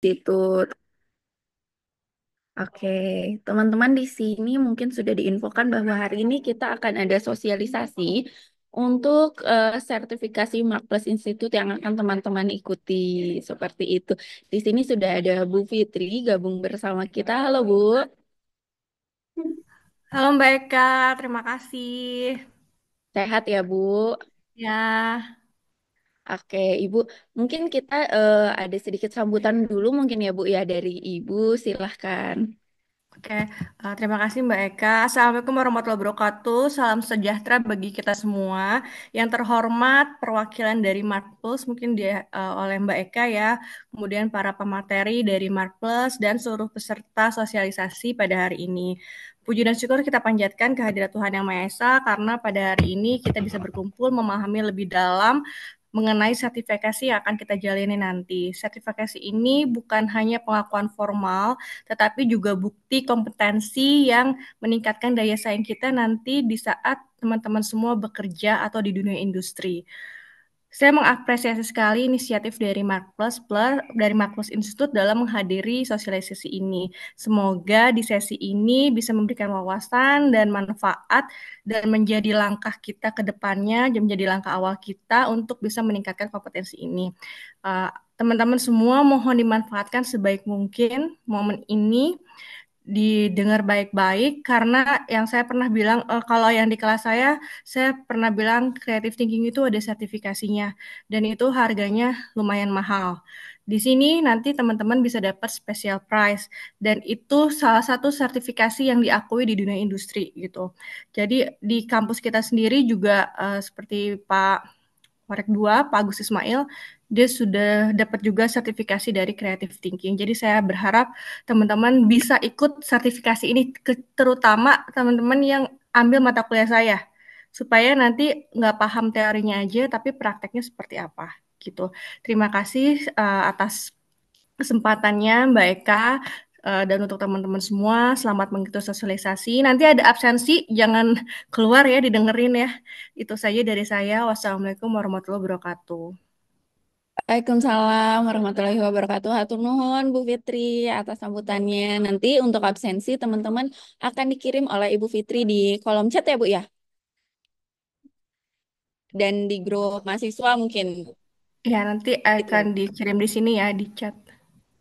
Institute. Oke, teman-teman di sini mungkin sudah diinfokan bahwa hari ini kita akan ada sosialisasi untuk sertifikasi Mark Plus Institute yang akan teman-teman ikuti seperti itu. Di sini sudah ada Bu Fitri gabung bersama kita. Halo Bu, Halo Mbak Eka, terima kasih. sehat ya Bu? Ya, Oke, Ibu, mungkin kita ada sedikit sambutan dulu mungkin ya Bu ya dari Ibu, silahkan. oke. Terima kasih Mbak Eka. Assalamualaikum warahmatullahi wabarakatuh. Salam sejahtera bagi kita semua. Yang terhormat, perwakilan dari Marplus mungkin oleh Mbak Eka ya. Kemudian para pemateri dari Marplus dan seluruh peserta sosialisasi pada hari ini. Puji dan syukur kita panjatkan kehadirat Tuhan Yang Maha Esa karena pada hari ini kita bisa berkumpul memahami lebih dalam mengenai sertifikasi yang akan kita jalani nanti. Sertifikasi ini bukan hanya pengakuan formal, tetapi juga bukti kompetensi yang meningkatkan daya saing kita nanti di saat teman-teman semua bekerja atau di dunia industri. Saya mengapresiasi sekali inisiatif dari Mark Plus Institute dalam menghadiri sosialisasi ini. Semoga di sesi ini bisa memberikan wawasan dan manfaat dan menjadi langkah kita ke depannya, menjadi langkah awal kita untuk bisa meningkatkan kompetensi ini. Uh, Teman-teman semua mohon dimanfaatkan sebaik mungkin momen ini didengar baik-baik karena yang saya pernah bilang kalau yang di kelas saya pernah bilang creative thinking itu ada sertifikasinya dan itu harganya lumayan mahal. Di sini nanti teman-teman bisa dapat special price dan itu salah satu sertifikasi yang diakui di dunia industri gitu. Jadi di kampus kita sendiri juga seperti Pak Korek 2, Pak Agus Ismail, dia sudah dapat juga sertifikasi dari Creative Thinking. Jadi saya berharap teman-teman bisa ikut sertifikasi ini, terutama teman-teman yang ambil mata kuliah saya, supaya nanti nggak paham teorinya aja, tapi prakteknya seperti apa gitu. Terima kasih atas kesempatannya Mbak Eka dan untuk teman-teman semua selamat mengikuti sosialisasi. Nanti ada absensi, jangan keluar ya didengerin ya. Itu saja dari saya. Wassalamualaikum warahmatullahi wabarakatuh. Waalaikumsalam warahmatullahi wabarakatuh. Hatur nuhun Bu Fitri atas sambutannya. Nanti untuk absensi teman-teman akan dikirim oleh Ibu Fitri di kolom chat ya Bu ya. Dan di grup mahasiswa mungkin Ya, nanti akan itu. dikirim di sini ya di chat.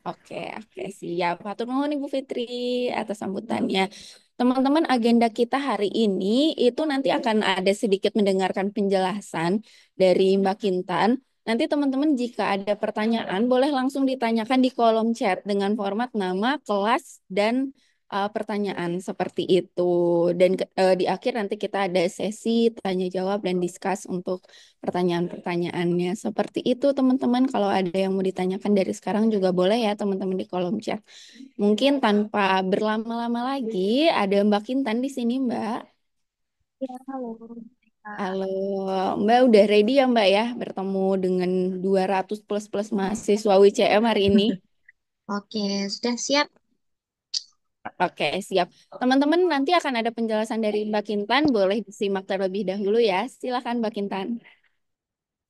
Oke, oke, siap. Hatur nuhun Ibu Fitri atas sambutannya. Teman-teman, agenda kita hari ini itu nanti akan ada sedikit mendengarkan penjelasan dari Mbak Kintan. Nanti teman-teman jika ada pertanyaan boleh langsung ditanyakan di kolom chat dengan format nama, kelas, dan pertanyaan seperti itu. Dan di akhir nanti kita ada sesi tanya jawab dan discuss untuk pertanyaan-pertanyaannya. Seperti itu teman-teman. Kalau ada yang mau ditanyakan dari sekarang juga boleh ya teman-teman di kolom chat. Mungkin tanpa berlama-lama lagi, ada Mbak Kintan di sini, Mbak. Ya, halo. Halo, Mbak udah ready ya Mbak ya bertemu dengan 200 plus mahasiswa WCM hari ini? Oke, sudah siap. Oke, siap. Teman-teman nanti akan ada penjelasan dari Mbak Kintan, boleh disimak terlebih dahulu ya. Silakan Mbak Kintan.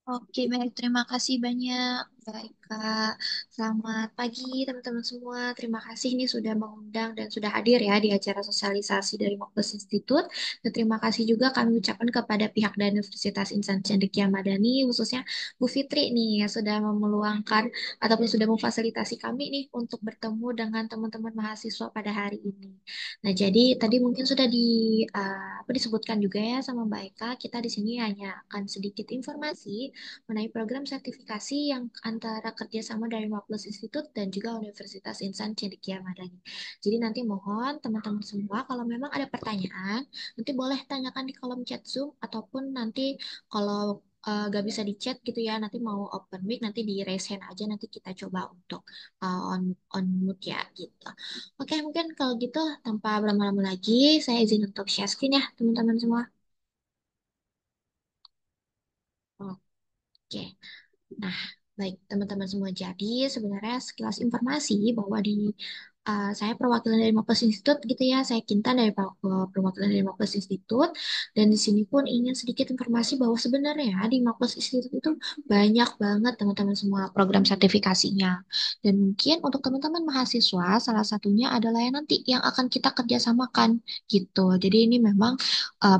Oke, baik. Terima kasih banyak, baik Kak. Selamat pagi, teman-teman semua. Terima kasih nih sudah mengundang dan sudah hadir ya di acara sosialisasi dari Mokbes Institute. Dan terima kasih juga kami ucapkan kepada pihak dari Universitas Insan Cendekia Madani, khususnya Bu Fitri nih, yang sudah meluangkan ataupun sudah memfasilitasi kami nih untuk bertemu dengan teman-teman mahasiswa pada hari ini. Nah, jadi tadi mungkin sudah apa disebutkan juga ya sama Mbak Eka, kita di sini hanya akan sedikit informasi mengenai program sertifikasi yang antara kerjasama dari Maplus Institute dan juga Universitas Insan Cendekia Madani. Jadi nanti mohon teman-teman semua kalau memang ada pertanyaan, nanti boleh tanyakan di kolom chat Zoom ataupun nanti kalau gak bisa di chat gitu ya, nanti mau open mic nanti di raise hand aja nanti kita coba untuk on mute ya gitu. Oke, mungkin kalau gitu tanpa berlama-lama lagi, saya izin untuk share screen ya teman-teman semua. Oke. Nah, baik teman-teman semua. Jadi sebenarnya sekilas informasi bahwa di Saya perwakilan dari Mapes Institute gitu ya. Saya Kinta dari perwakilan dari Mapes Institute. Dan di sini pun ingin sedikit informasi bahwa sebenarnya di Mapes Institute itu banyak banget teman-teman semua program sertifikasinya. Dan mungkin untuk teman-teman mahasiswa, salah satunya adalah yang nanti yang akan kita kerjasamakan gitu. Jadi ini memang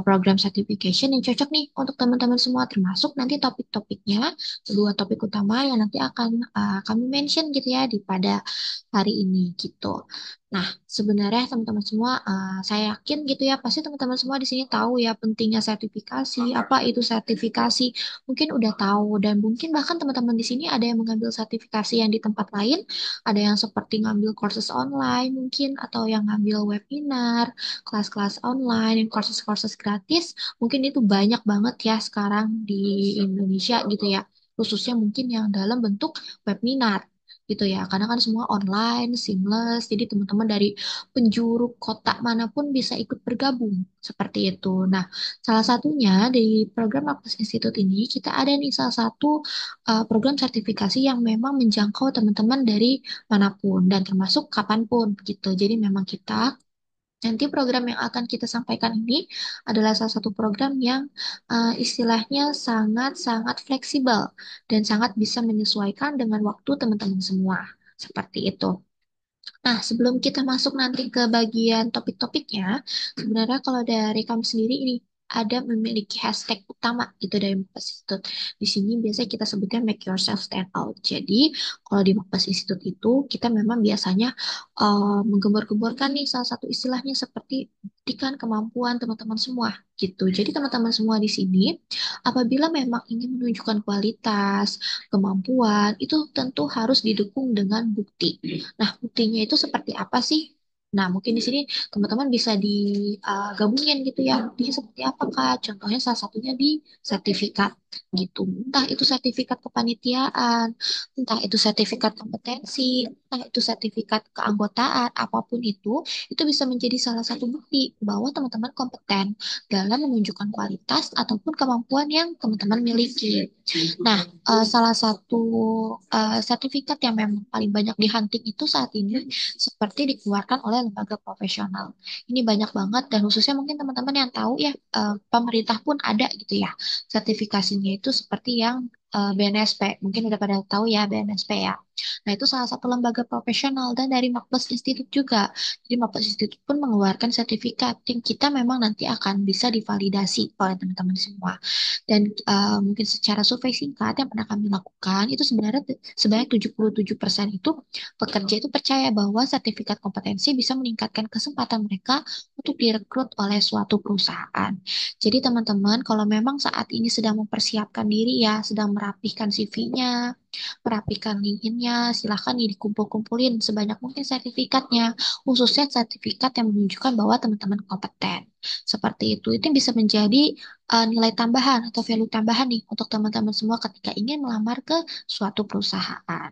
program certification yang cocok nih untuk teman-teman semua, termasuk nanti topik-topiknya, kedua topik utama yang nanti akan kami mention gitu ya di pada hari ini gitu. Nah, sebenarnya teman-teman semua, saya yakin gitu ya, pasti teman-teman semua di sini tahu ya pentingnya sertifikasi, apa itu sertifikasi, mungkin udah tahu dan mungkin bahkan teman-teman di sini ada yang mengambil sertifikasi yang di tempat lain, ada yang seperti ngambil courses online mungkin atau yang ngambil webinar, kelas-kelas online, dan courses-courses gratis, mungkin itu banyak banget ya sekarang di Indonesia gitu ya. Khususnya mungkin yang dalam bentuk webinar gitu ya. Karena kan semua online, seamless. Jadi teman-teman dari penjuru kota manapun bisa ikut bergabung seperti itu. Nah, salah satunya di program Aptus Institute ini kita ada nih salah satu program sertifikasi yang memang menjangkau teman-teman dari manapun dan termasuk kapanpun gitu. Jadi memang kita nanti program yang akan kita sampaikan ini adalah salah satu program yang istilahnya sangat-sangat fleksibel dan sangat bisa menyesuaikan dengan waktu teman-teman semua. Seperti itu. Nah, sebelum kita masuk nanti ke bagian topik-topiknya, sebenarnya kalau dari kami sendiri ini ada memiliki hashtag utama gitu dari Mapes Institute. Di sini biasanya kita sebutnya make yourself stand out. Jadi, kalau di Mapes Institute itu kita memang biasanya menggembor-gemborkan nih salah satu istilahnya seperti buktikan kemampuan teman-teman semua gitu. Jadi, teman-teman semua di sini apabila memang ingin menunjukkan kualitas, kemampuan, itu tentu harus didukung dengan bukti. Nah, buktinya itu seperti apa sih? Nah, mungkin di sini teman-teman bisa digabungin gitu ya. Buktinya seperti apa, Kak? Contohnya salah satunya di sertifikat gitu. Entah itu sertifikat kepanitiaan, entah itu sertifikat kompetensi, entah itu sertifikat keanggotaan, apapun itu bisa menjadi salah satu bukti bahwa teman-teman kompeten dalam menunjukkan kualitas ataupun kemampuan yang teman-teman miliki. Nah, salah satu sertifikat yang memang paling banyak dihunting itu saat ini seperti dikeluarkan oleh lembaga profesional. Ini banyak banget dan khususnya mungkin teman-teman yang tahu ya, pemerintah pun ada gitu ya. Sertifikasinya itu seperti yang BNSP, mungkin udah pada tahu ya BNSP ya. Nah, itu salah satu lembaga profesional dan dari Mapes Institute juga. Jadi Mapes Institute pun mengeluarkan sertifikat yang kita memang nanti akan bisa divalidasi oleh teman-teman semua. Dan mungkin secara survei singkat yang pernah kami lakukan, itu sebenarnya sebanyak 77% itu pekerja itu percaya bahwa sertifikat kompetensi bisa meningkatkan kesempatan mereka untuk direkrut oleh suatu perusahaan. Jadi teman-teman, kalau memang saat ini sedang mempersiapkan diri ya, sedang merapihkan CV-nya, merapikan LinkedIn-nya, silahkan nih dikumpul-kumpulin sebanyak mungkin sertifikatnya, khususnya sertifikat yang menunjukkan bahwa teman-teman kompeten. Seperti itu bisa menjadi nilai tambahan atau value tambahan nih untuk teman-teman semua ketika ingin melamar ke suatu perusahaan.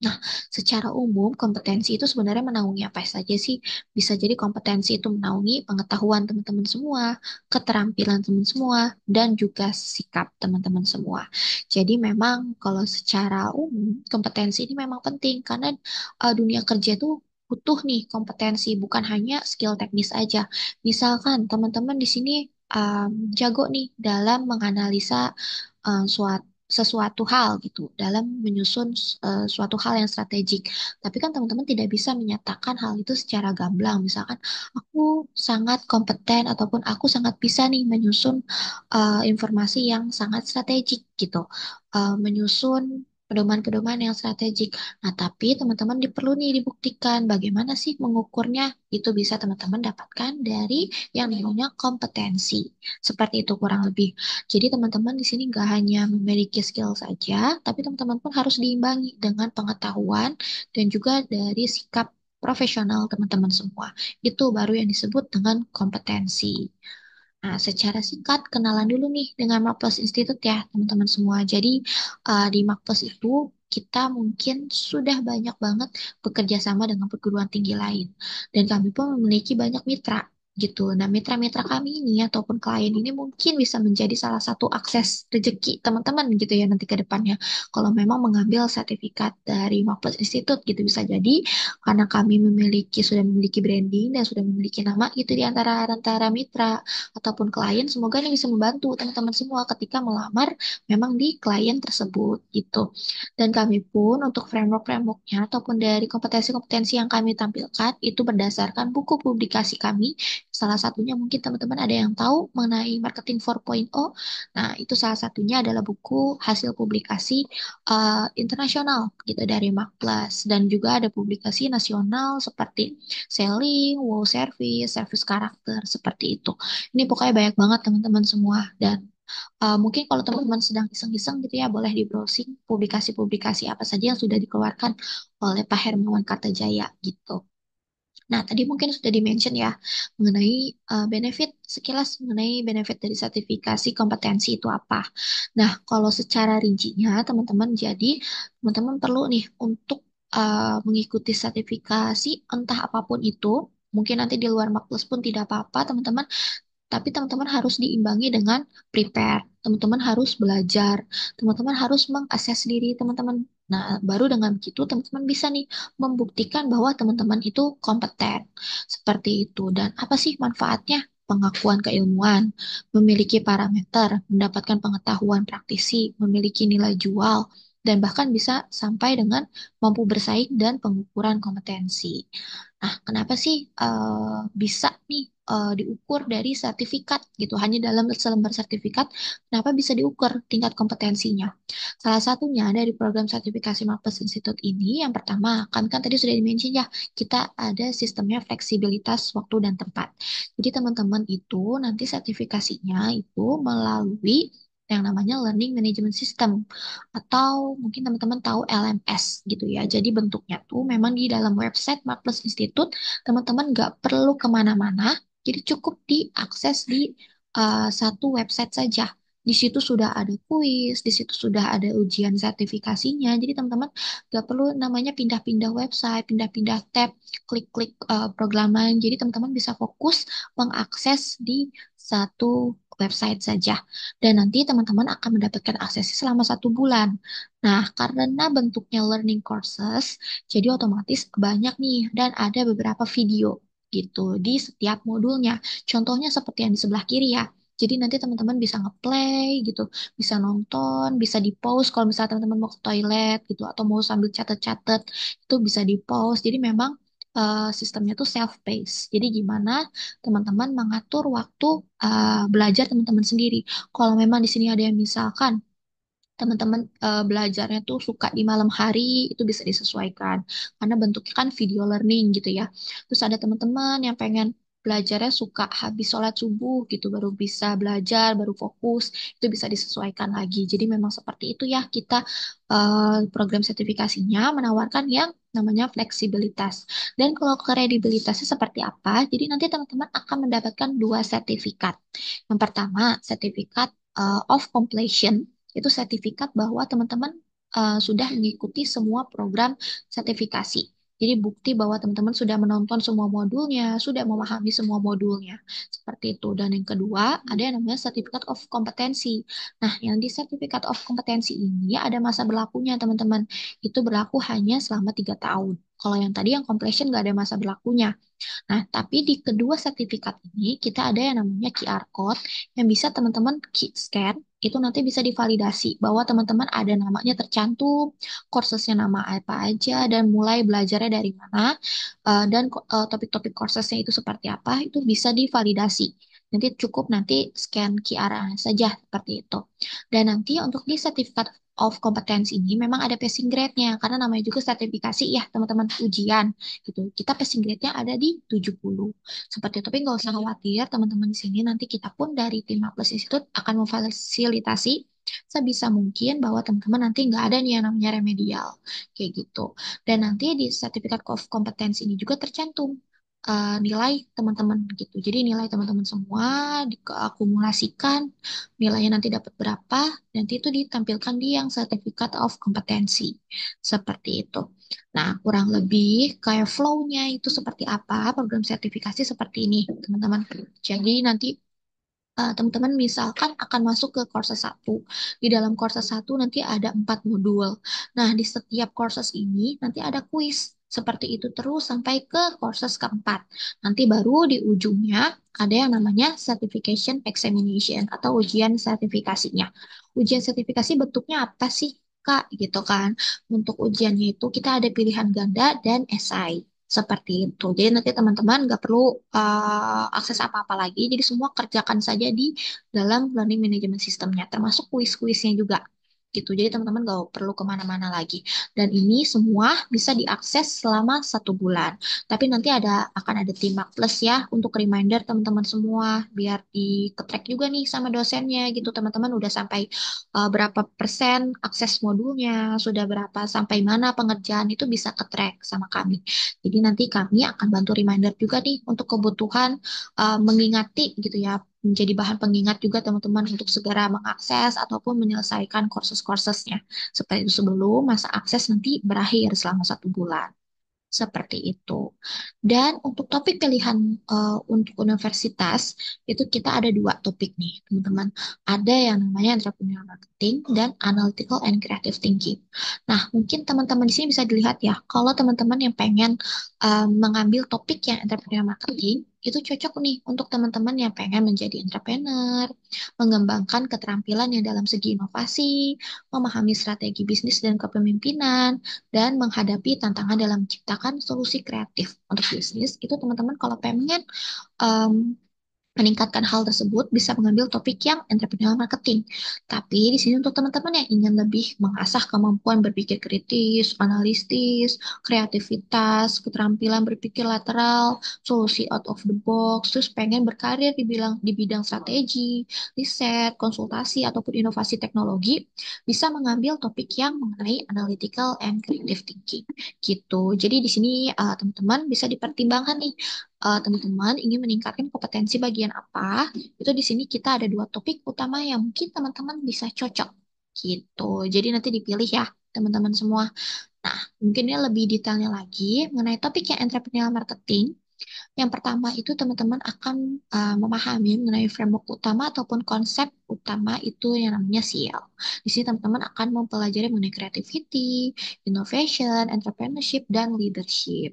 Nah, secara umum kompetensi itu sebenarnya menaungi apa saja sih? Bisa jadi kompetensi itu menaungi pengetahuan teman-teman semua, keterampilan teman semua, dan juga sikap teman-teman semua. Jadi memang kalau secara umum kompetensi ini memang penting karena dunia kerja itu butuh nih kompetensi, bukan hanya skill teknis aja. Misalkan teman-teman di sini jago nih dalam menganalisa sesuatu hal gitu dalam menyusun suatu hal yang strategik. Tapi kan teman-teman tidak bisa menyatakan hal itu secara gamblang. Misalkan aku sangat kompeten ataupun aku sangat bisa nih menyusun informasi yang sangat strategik gitu. Menyusun pedoman-pedoman yang strategik. Nah, tapi teman-teman perlu nih dibuktikan bagaimana sih mengukurnya. Itu bisa teman-teman dapatkan dari yang namanya kompetensi. Seperti itu kurang lebih. Jadi teman-teman di sini nggak hanya memiliki skill saja, tapi teman-teman pun harus diimbangi dengan pengetahuan dan juga dari sikap profesional teman-teman semua. Itu baru yang disebut dengan kompetensi. Nah, secara singkat kenalan dulu nih dengan Maples Institute ya, teman-teman semua. Jadi di Maples itu kita mungkin sudah banyak banget bekerja sama dengan perguruan tinggi lain. Dan kami pun memiliki banyak mitra. gitu. Nah, mitra-mitra kami ini ataupun klien ini mungkin bisa menjadi salah satu akses rezeki teman-teman gitu ya nanti ke depannya. Kalau memang mengambil sertifikat dari Maples Institute gitu bisa jadi karena kami sudah memiliki branding dan sudah memiliki nama gitu di antara antara mitra ataupun klien. Semoga ini bisa membantu teman-teman semua ketika melamar memang di klien tersebut gitu. Dan kami pun untuk framework-frameworknya ataupun dari kompetensi-kompetensi yang kami tampilkan itu berdasarkan buku publikasi kami. Salah satunya mungkin teman-teman ada yang tahu mengenai marketing 4.0. Nah, itu salah satunya adalah buku hasil publikasi internasional gitu dari Makplas dan juga ada publikasi nasional seperti selling, wow service, service karakter seperti itu. Ini pokoknya banyak banget teman-teman semua dan mungkin kalau teman-teman sedang iseng-iseng gitu ya, boleh di browsing publikasi-publikasi apa saja yang sudah dikeluarkan oleh Pak Hermawan Kartajaya gitu. Nah, tadi mungkin sudah di-mention ya mengenai benefit, sekilas mengenai benefit dari sertifikasi kompetensi itu apa. Nah, kalau secara rincinya teman-teman jadi teman-teman perlu nih untuk mengikuti sertifikasi entah apapun itu, mungkin nanti di luar Maklus pun tidak apa-apa teman-teman, tapi teman-teman harus diimbangi dengan prepare. Teman-teman harus belajar. Teman-teman harus mengakses diri teman-teman. Nah, baru dengan begitu teman-teman bisa nih membuktikan bahwa teman-teman itu kompeten. Seperti itu. Dan apa sih manfaatnya? Pengakuan keilmuan, memiliki parameter, mendapatkan pengetahuan praktisi, memiliki nilai jual, dan bahkan bisa sampai dengan mampu bersaing dan pengukuran kompetensi. Nah, kenapa sih bisa nih diukur dari sertifikat gitu? Hanya dalam selembar sertifikat, kenapa bisa diukur tingkat kompetensinya? Salah satunya dari program sertifikasi Marpes Institute ini, yang pertama, kan tadi sudah dimention ya, kita ada sistemnya fleksibilitas waktu dan tempat. Jadi teman-teman itu nanti sertifikasinya itu melalui yang namanya Learning Management System atau mungkin teman-teman tahu LMS gitu ya. Jadi bentuknya tuh memang di dalam website Marples Institute teman-teman nggak perlu kemana-mana, jadi cukup diakses di satu website saja. Di situ sudah ada kuis, di situ sudah ada ujian sertifikasinya. Jadi teman-teman nggak perlu namanya pindah-pindah website, pindah-pindah tab, klik-klik program lain. Jadi teman-teman bisa fokus mengakses di satu website saja. Dan nanti teman-teman akan mendapatkan aksesnya selama 1 bulan. Nah, karena bentuknya learning courses, jadi otomatis banyak nih dan ada beberapa video gitu di setiap modulnya. Contohnya seperti yang di sebelah kiri ya. Jadi nanti teman-teman bisa ngeplay gitu, bisa nonton, bisa di pause kalau misalnya teman-teman mau ke toilet gitu atau mau sambil catat-catat itu bisa di pause. Jadi memang sistemnya tuh self pace. Jadi gimana teman-teman mengatur waktu belajar teman-teman sendiri. Kalau memang di sini ada yang misalkan teman-teman belajarnya tuh suka di malam hari itu bisa disesuaikan karena bentuknya kan video learning gitu ya. Terus ada teman-teman yang pengen belajarnya suka habis sholat subuh gitu baru bisa belajar baru fokus itu bisa disesuaikan lagi. Jadi memang seperti itu ya kita program sertifikasinya menawarkan yang namanya fleksibilitas. Dan kalau kredibilitasnya seperti apa? Jadi nanti teman-teman akan mendapatkan 2 sertifikat. Yang pertama sertifikat of completion itu sertifikat bahwa teman-teman sudah mengikuti semua program sertifikasi. Jadi bukti bahwa teman-teman sudah menonton semua modulnya, sudah memahami semua modulnya. Seperti itu. Dan yang kedua, ada yang namanya Certificate of Kompetensi. Nah, yang di Certificate of Kompetensi ini ada masa berlakunya, teman-teman. Itu berlaku hanya selama 3 tahun. Kalau yang tadi yang completion nggak ada masa berlakunya. Nah, tapi di kedua sertifikat ini kita ada yang namanya QR code yang bisa teman-teman scan, itu nanti bisa divalidasi bahwa teman-teman ada namanya tercantum, kursesnya nama apa aja, dan mulai belajarnya dari mana, dan topik-topik kursesnya itu seperti apa, itu bisa divalidasi. Nanti cukup nanti scan QR saja seperti itu. Dan nanti untuk di sertifikat of competence ini memang ada passing grade-nya karena namanya juga sertifikasi ya teman-teman ujian gitu. Kita passing grade-nya ada di 70. Seperti itu, tapi nggak usah khawatir teman-teman di sini nanti kita pun dari tim Maples Institute akan memfasilitasi sebisa mungkin bahwa teman-teman nanti nggak ada nih yang namanya remedial kayak gitu. Dan nanti di sertifikat of competence ini juga tercantum nilai teman-teman gitu. Jadi nilai teman-teman semua diakumulasikan, nilainya nanti dapat berapa, nanti itu ditampilkan di yang sertifikat of kompetensi. Seperti itu. Nah, kurang lebih kayak flow-nya itu seperti apa, program sertifikasi seperti ini, teman-teman. Jadi nanti teman-teman misalkan akan masuk ke course satu. Di dalam course satu nanti ada 4 modul. Nah, di setiap courses ini nanti ada kuis. Seperti itu terus sampai ke courses keempat. Nanti baru di ujungnya ada yang namanya certification examination atau ujian sertifikasinya. Ujian sertifikasi bentuknya apa sih, Kak? Gitu kan. Untuk ujiannya itu kita ada pilihan ganda dan esai. Seperti itu. Jadi nanti teman-teman nggak perlu akses apa-apa lagi. Jadi semua kerjakan saja di dalam learning management systemnya, termasuk kuis-kuisnya juga. Gitu. Jadi teman-teman nggak perlu kemana-mana lagi. Dan ini semua bisa diakses selama 1 bulan. Tapi nanti akan ada Timak Plus ya untuk reminder teman-teman semua biar di-track juga nih sama dosennya gitu. Teman-teman udah sampai berapa persen akses modulnya, sudah berapa sampai mana pengerjaan itu bisa ke-track sama kami. Jadi nanti kami akan bantu reminder juga nih untuk kebutuhan mengingati gitu ya, menjadi bahan pengingat juga teman-teman untuk segera mengakses ataupun menyelesaikan kursus-kursusnya. Seperti itu sebelum masa akses nanti berakhir selama 1 bulan. Seperti itu. Dan untuk topik pilihan untuk universitas, itu kita ada 2 topik nih, teman-teman. Ada yang namanya entrepreneurial marketing dan analytical and creative thinking. Nah, mungkin teman-teman di sini bisa dilihat ya, kalau teman-teman yang pengen mengambil topik yang entrepreneurial marketing, itu cocok nih untuk teman-teman yang pengen menjadi entrepreneur, mengembangkan keterampilan yang dalam segi inovasi, memahami strategi bisnis dan kepemimpinan, dan menghadapi tantangan dalam menciptakan solusi kreatif untuk bisnis. Itu teman-teman kalau pengen um, meningkatkan hal tersebut bisa mengambil topik yang entrepreneurial marketing. Tapi di sini untuk teman-teman yang ingin lebih mengasah kemampuan berpikir kritis, analitis, kreativitas, keterampilan berpikir lateral, solusi out of the box, terus pengen berkarir di bidang strategi, riset, konsultasi ataupun inovasi teknologi, bisa mengambil topik yang mengenai analytical and creative thinking. Gitu. Jadi di sini teman-teman bisa dipertimbangkan nih teman-teman ingin meningkatkan kompetensi bagian apa, itu di sini kita ada 2 topik utama yang mungkin teman-teman bisa cocok gitu. Jadi nanti dipilih ya teman-teman semua. Nah, mungkin ini lebih detailnya lagi mengenai topik yang entrepreneurial marketing. Yang pertama itu teman-teman akan memahami mengenai framework utama ataupun konsep utama itu yang namanya CL. Di sini teman-teman akan mempelajari mengenai creativity, innovation, entrepreneurship, dan leadership.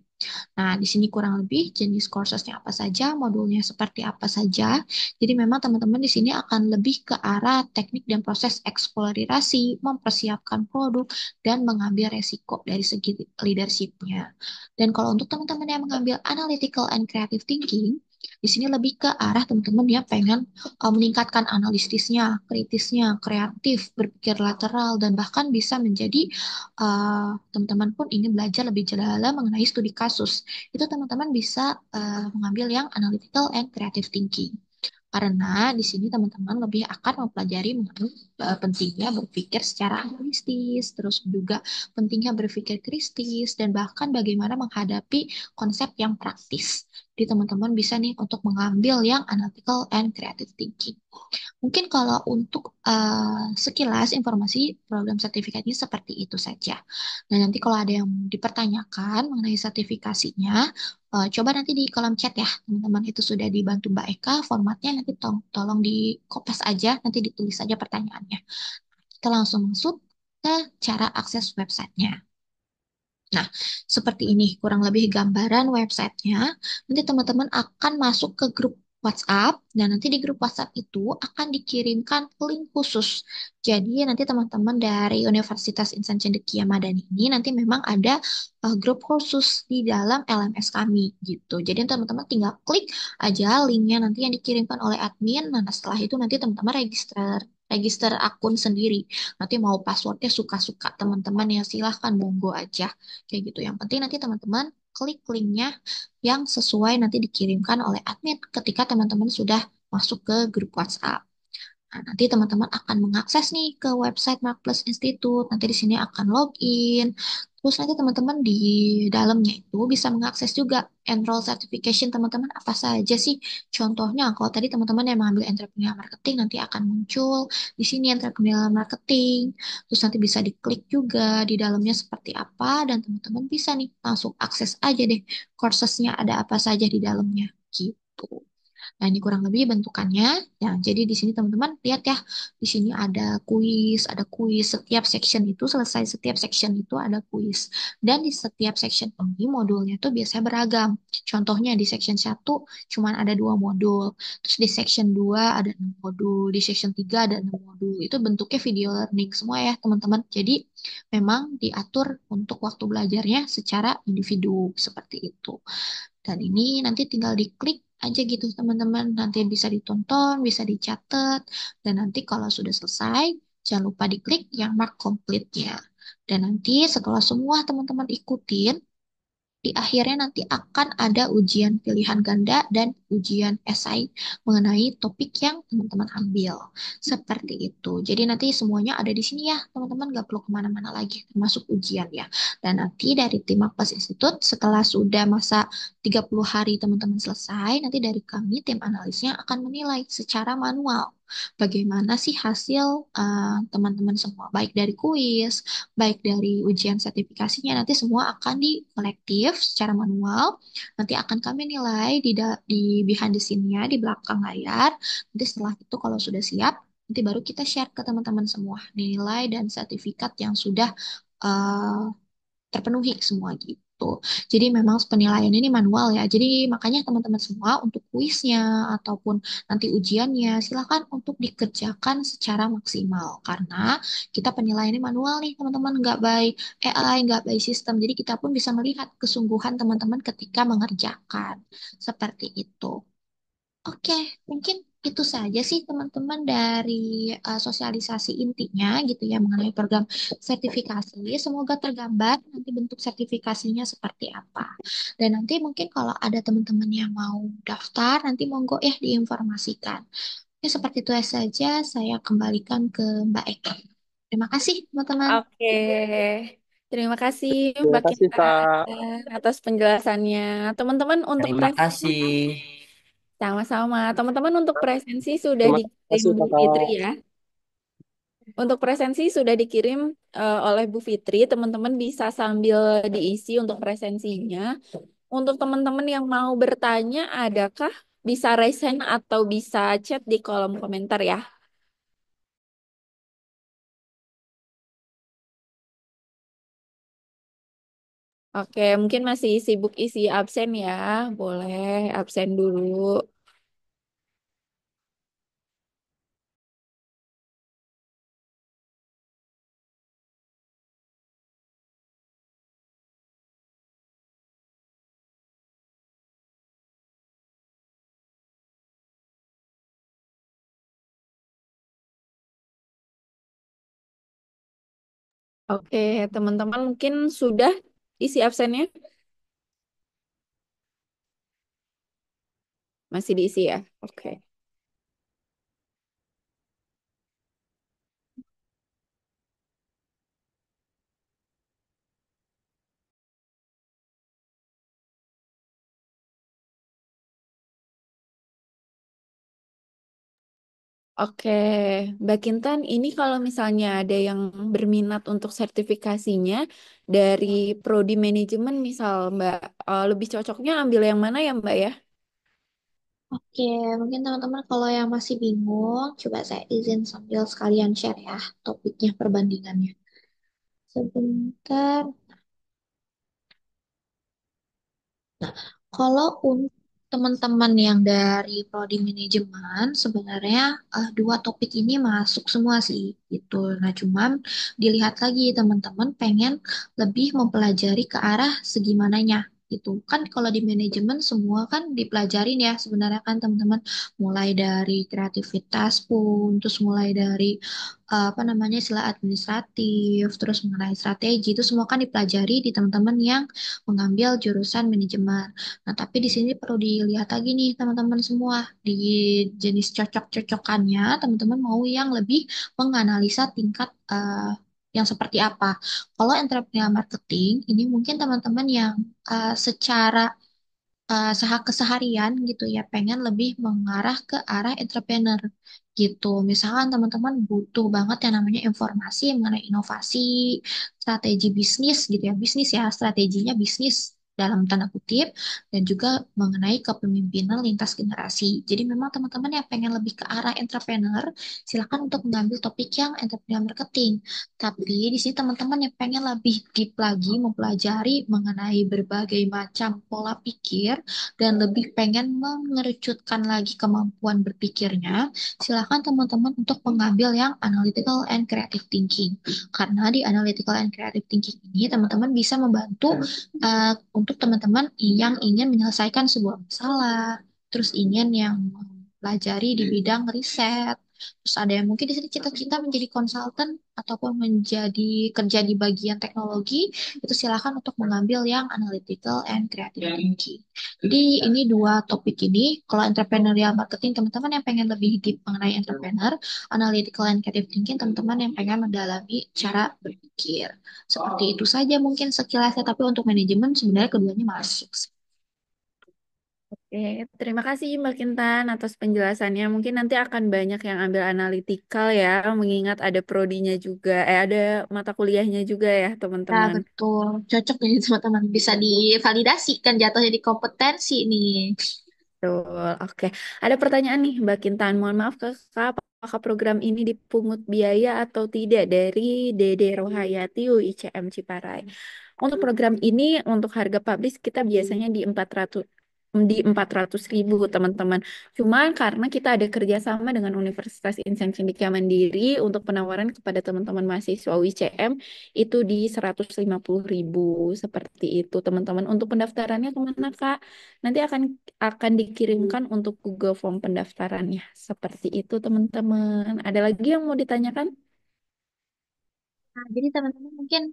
Nah, di sini kurang lebih jenis kursesnya apa saja, modulnya seperti apa saja. Jadi memang teman-teman di sini akan lebih ke arah teknik dan proses eksplorasi, mempersiapkan produk, dan mengambil resiko dari segi leadershipnya. Dan kalau untuk teman-teman yang mengambil analytical and creative thinking, di sini lebih ke arah teman-teman yang pengen meningkatkan analisisnya, kritisnya, kreatif, berpikir lateral, dan bahkan bisa menjadi teman-teman pun ingin belajar lebih dalam mengenai studi kasus. Itu teman-teman bisa mengambil yang analytical and creative thinking. Karena di sini teman-teman lebih akan mempelajari mengenai pentingnya berpikir secara analitis, terus juga pentingnya berpikir kritis, dan bahkan bagaimana menghadapi konsep yang praktis. Jadi teman-teman bisa nih untuk mengambil yang analytical and creative thinking. Mungkin kalau untuk sekilas informasi program sertifikatnya seperti itu saja. Nah, nanti kalau ada yang dipertanyakan mengenai sertifikasinya, coba nanti di kolom chat ya, teman-teman. Itu sudah dibantu Mbak Eka, formatnya nanti tolong di kopas aja, nanti ditulis saja pertanyaannya. Kita langsung masuk ke cara akses websitenya. Nah, seperti ini kurang lebih gambaran websitenya. Nanti teman-teman akan masuk ke grup WhatsApp, dan nanti di grup WhatsApp itu akan dikirimkan link khusus. Jadi nanti teman-teman dari Universitas Insan Cendekia Madani ini nanti memang ada grup khusus di dalam LMS kami gitu. Jadi teman-teman tinggal klik aja linknya nanti yang dikirimkan oleh admin. Nah, setelah itu nanti teman-teman register register akun sendiri. Nanti mau passwordnya suka-suka teman-teman ya silahkan monggo aja. Kayak gitu. Yang penting nanti teman-teman klik linknya yang sesuai nanti dikirimkan oleh admin ketika teman-teman sudah masuk ke grup WhatsApp. Nah, nanti teman-teman akan mengakses nih ke website Mark Plus Institute. Nanti di sini akan login. Terus nanti teman-teman di dalamnya itu bisa mengakses juga enroll certification teman-teman apa saja sih. Contohnya kalau tadi teman-teman yang mengambil entrepreneur marketing nanti akan muncul di sini entrepreneur marketing. Terus nanti bisa diklik juga di dalamnya seperti apa dan teman-teman bisa nih langsung akses aja deh coursesnya ada apa saja di dalamnya gitu. Nah, ini kurang lebih bentukannya. Ya, jadi di sini teman-teman lihat ya, di sini ada kuis. Setiap section itu selesai setiap section itu ada kuis. Dan di setiap section ini modulnya tuh biasanya beragam. Contohnya di section 1 cuma ada 2 modul. Terus di section 2 ada 6 modul. Di section 3 ada 6 modul. Itu bentuknya video learning semua ya, teman-teman. Jadi memang diatur untuk waktu belajarnya secara individu seperti itu. Dan ini nanti tinggal diklik aja gitu teman-teman. Nanti bisa ditonton, bisa dicatat. Dan nanti kalau sudah selesai, jangan lupa diklik yang mark complete-nya. Dan nanti setelah semua teman-teman ikutin, di akhirnya nanti akan ada ujian pilihan ganda dan ujian esai mengenai topik yang teman-teman ambil. Seperti itu. Jadi nanti semuanya ada di sini ya, teman-teman. Nggak perlu kemana-mana lagi, termasuk ujian ya. Dan nanti dari tim Makpes Institute, setelah sudah masa 30 hari teman-teman selesai, nanti dari kami, tim analisnya akan menilai secara manual. Bagaimana sih hasil teman-teman semua, baik dari kuis, baik dari ujian sertifikasinya nanti semua akan di kolektif secara manual. Nanti akan kami nilai di behind the scene-nya di belakang layar. Nanti setelah itu kalau sudah siap, nanti baru kita share ke teman-teman semua nilai dan sertifikat yang sudah eh, terpenuhi semua gitu. Jadi memang penilaian ini manual ya. Jadi makanya teman-teman semua untuk kuisnya ataupun nanti ujiannya silakan untuk dikerjakan secara maksimal karena kita penilaiannya manual nih teman-teman, nggak by AI, nggak by sistem. Jadi kita pun bisa melihat kesungguhan teman-teman ketika mengerjakan seperti itu. Oke, mungkin itu saja sih teman-teman dari sosialisasi intinya gitu ya mengenai program sertifikasi. Semoga tergambar nanti bentuk sertifikasinya seperti apa. Dan nanti mungkin kalau ada teman-teman yang mau daftar, nanti monggo ya diinformasikan. Oke, seperti itu saja saya kembalikan ke Mbak Eka. Terima kasih teman-teman. Oke, terima kasih Terima Mbak kasih, Kinta Kak. atas penjelasannya. Teman-teman untuk Terima presensi kasih. sama-sama. Teman-teman untuk presensi sudah Terima dikirim kasih, Bu Fitri Kakak. ya. Untuk presensi sudah dikirim oleh Bu Fitri. Teman-teman bisa sambil diisi untuk presensinya. Untuk teman-teman yang mau bertanya, adakah bisa raise hand atau bisa chat di kolom komentar ya. Oke, mungkin masih sibuk isi absen ya. Boleh absen dulu. Oke, teman-teman mungkin sudah isi absennya. Masih diisi ya. Oke. Oke, Mbak Kintan, ini kalau misalnya ada yang berminat untuk sertifikasinya dari Prodi Manajemen, misal Mbak, lebih cocoknya ambil yang mana ya Mbak ya? Oke, mungkin teman-teman kalau yang masih bingung, coba saya izin sambil sekalian share ya topiknya perbandingannya. Sebentar. Kalau untuk teman-teman yang dari prodi manajemen, sebenarnya dua topik ini masuk semua sih, gitu. Nah, cuman dilihat lagi teman-teman pengen lebih mempelajari ke arah segimananya. gitu. Kan kalau di manajemen semua kan dipelajarin ya sebenarnya kan teman-teman, mulai dari kreativitas pun, terus mulai dari apa namanya istilah administratif, terus mengenai strategi itu semua kan dipelajari di teman-teman yang mengambil jurusan manajemen. Nah, tapi di sini perlu dilihat lagi nih teman-teman semua di jenis cocok-cocokannya teman-teman mau yang lebih menganalisa tingkat yang seperti apa. Kalau entrepreneur marketing ini mungkin teman-teman yang secara keseharian gitu ya pengen lebih mengarah ke arah entrepreneur gitu. Misalkan teman-teman butuh banget yang namanya informasi mengenai inovasi, strategi bisnis gitu ya. Bisnis ya, strateginya bisnis dalam tanda kutip dan juga mengenai kepemimpinan lintas generasi. Jadi memang teman-teman yang pengen lebih ke arah entrepreneur, silakan untuk mengambil topik yang entrepreneur marketing. Tapi di sini teman-teman yang pengen lebih deep lagi mempelajari mengenai berbagai macam pola pikir dan lebih pengen mengerucutkan lagi kemampuan berpikirnya, silakan teman-teman untuk mengambil yang analytical and creative thinking. Karena di analytical and creative thinking ini teman-teman bisa membantu untuk teman-teman yang ingin menyelesaikan sebuah masalah, terus ingin yang mempelajari di bidang riset. Terus ada yang mungkin di sini cita-cita menjadi konsultan ataupun menjadi kerja di bagian teknologi, itu silakan untuk mengambil yang analytical and creative thinking. Jadi ini dua topik ini, kalau entrepreneurial marketing teman-teman yang pengen lebih deep mengenai entrepreneur, analytical and creative thinking teman-teman yang pengen mendalami cara berpikir. Seperti itu saja mungkin sekilasnya, tapi untuk manajemen sebenarnya keduanya masuk. Oke, terima kasih Mbak Kintan atas penjelasannya. Mungkin nanti akan banyak yang ambil analitikal ya, mengingat ada prodinya juga, ada mata kuliahnya juga ya, Ya, teman-teman. betul. Cocok nih teman-teman. Bisa divalidasi kan jatuhnya di kompetensi nih. Betul. Oke, ada pertanyaan nih Mbak Kintan. Mohon maaf Kakak, apakah program ini dipungut biaya atau tidak dari Dede Rohayati UICM Ciparai? Untuk program ini, untuk harga publish kita biasanya di 400.000 teman-teman. Cuman karena kita ada kerjasama dengan Universitas Insan Cendekia Mandiri untuk penawaran kepada teman-teman mahasiswa UICM itu di 150.000 seperti itu teman-teman. Untuk pendaftarannya kemana Kak? Nanti akan dikirimkan untuk Google Form pendaftarannya. Seperti itu teman-teman. Ada lagi yang mau ditanyakan? Nah, jadi teman-teman mungkin